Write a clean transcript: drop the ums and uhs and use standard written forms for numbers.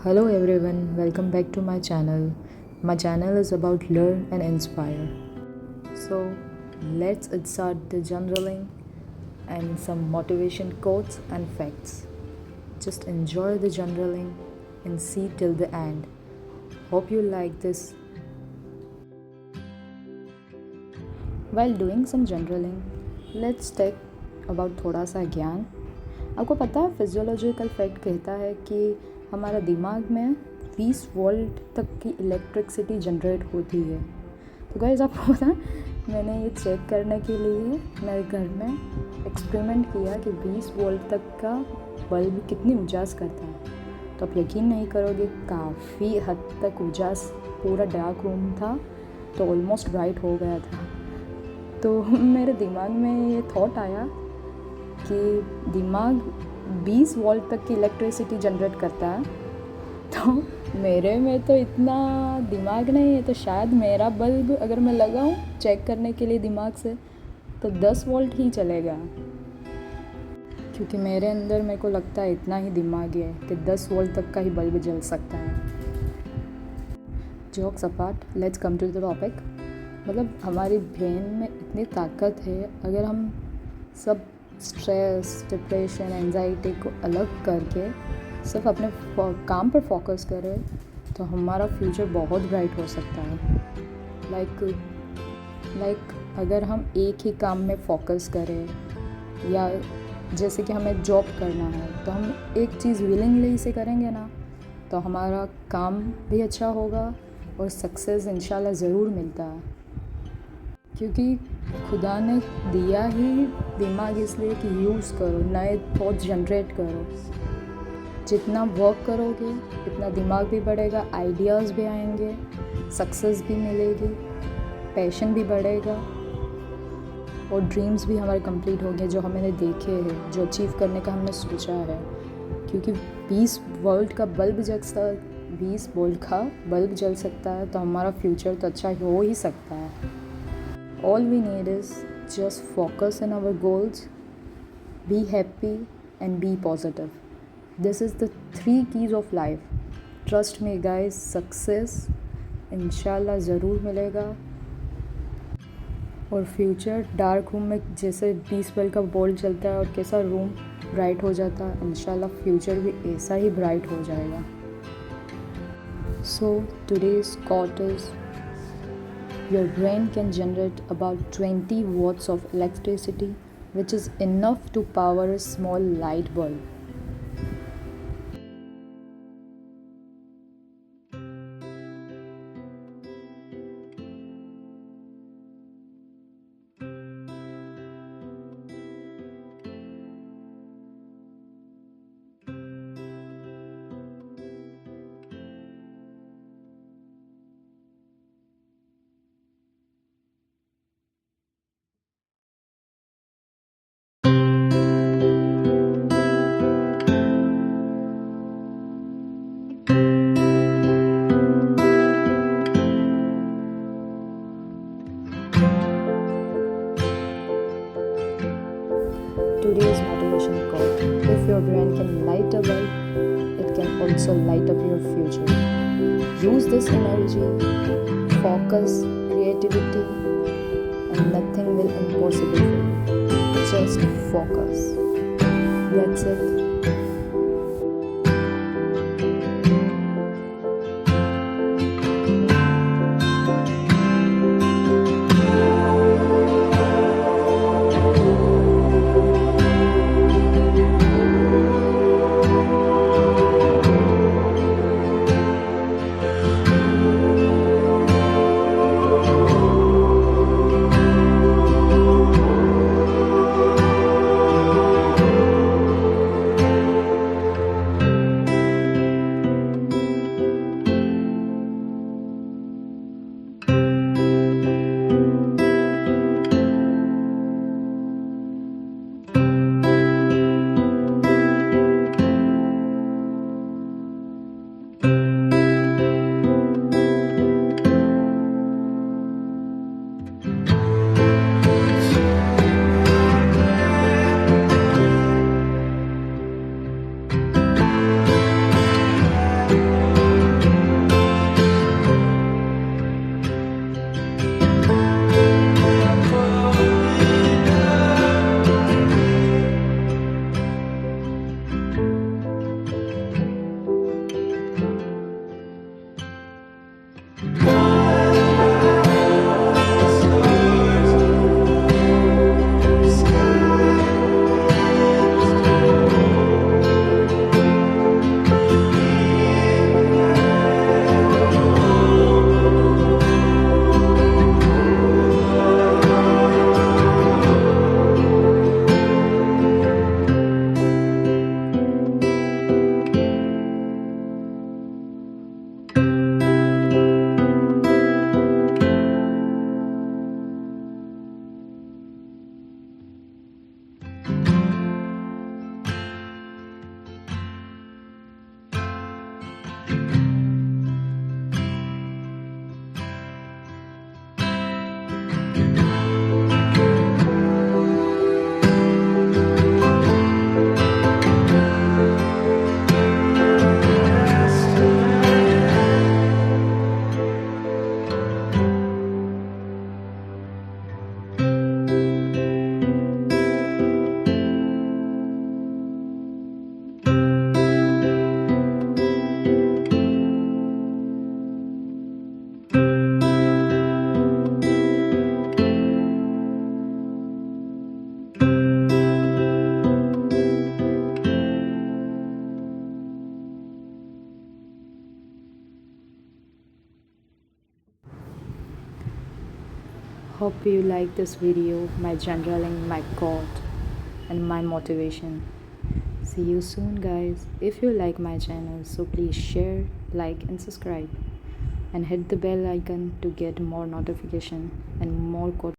Hello everyone, welcome back to my channel. My channel is about learn and inspire. So let's start the journaling and some motivation quotes and facts. Just enjoy the journaling and see till the end. Hope you like this. While doing some journaling, let's take about थोड़ा सा ज्ञान. आपको पता है physiological fact कहता है कि हमारा दिमाग में 20 वोल्ट तक की इलेक्ट्रिसिटी जनरेट होती है. तो गाइस आपको पता है मैंने ये चेक करने के लिए मेरे घर में एक्सपेरिमेंट किया कि 20 वोल्ट तक का बल्ब कितनी उजास करता है. तो आप यकीन नहीं करोगे, काफ़ी हद तक उजास, पूरा डार्क रूम था तो ऑलमोस्ट ब्राइट हो गया था. तो मेरे दिमाग में ये थॉट आया कि दिमाग 20 वोल्ट तक की इलेक्ट्रिसिटी जनरेट करता है, तो मेरे में तो इतना दिमाग नहीं है, तो शायद मेरा बल्ब अगर मैं लगाऊं चेक करने के लिए दिमाग से तो 10 वोल्ट ही चलेगा, क्योंकि मेरे अंदर मेरे को लगता है इतना ही दिमाग है कि 10 वोल्ट तक का ही बल्ब जल सकता है. Jokes apart, let's come to the topic. मतलब हमारी ब्रेन में इतनी ताकत है, अगर हम सब स्ट्रेस, डिप्रेशन, एंजाइटी को अलग करके सिर्फ अपने काम पर फोकस करें तो हमारा फ्यूचर बहुत ब्राइट हो सकता है. लाइक अगर हम एक ही काम में फोकस करें, या जैसे कि हमें जॉब करना है तो हम एक चीज़ विलिंगली से करेंगे ना, तो हमारा काम भी अच्छा होगा और सक्सेस इंशाल्लाह ज़रूर मिलता है. क्योंकि खुदा ने दिया ही दिमाग इसलिए कि यूज़ करो, नए थॉट्स जनरेट करो. जितना वर्क करोगे इतना दिमाग भी बढ़ेगा, आइडियाज़ भी आएंगे, सक्सेस भी मिलेगी, पैशन भी बढ़ेगा और ड्रीम्स भी हमारे कंप्लीट होंगे जो हमने देखे हैं, जो अचीव करने का हमने सोचा है. क्योंकि 20 वोल्ट का बल्ब जल सकता है तो हमारा फ्यूचर तो अच्छा हो ही सकता है. All we need is just focus on our goals, be happy and be positive. This is the 3 keys of life. Trust me guys, success इंशाल्लाह ज़रूर मिलेगा. और फ्यूचर डार्क रूम में जैसे 20 वोल्ट का बल्ब चलता है और कैसा रूम ब्राइट हो जाता है, इंशाल्लाह फ्यूचर भी ऐसा ही ब्राइट हो जाएगा. So today's quote is, your brain can generate about 20 watts of electricity, which is enough to power a small light bulb. Today's motivation quote: if your brain can light a bulb, it can also light up your future. Use this energy, focus, creativity, and nothing will impossible for you. Just focus. That's it. Hope you like this video, my journaling, my quote, and my motivation. See you soon, guys. If you like my channel, so please share, like, and subscribe, and hit the bell icon to get more notification and more quote.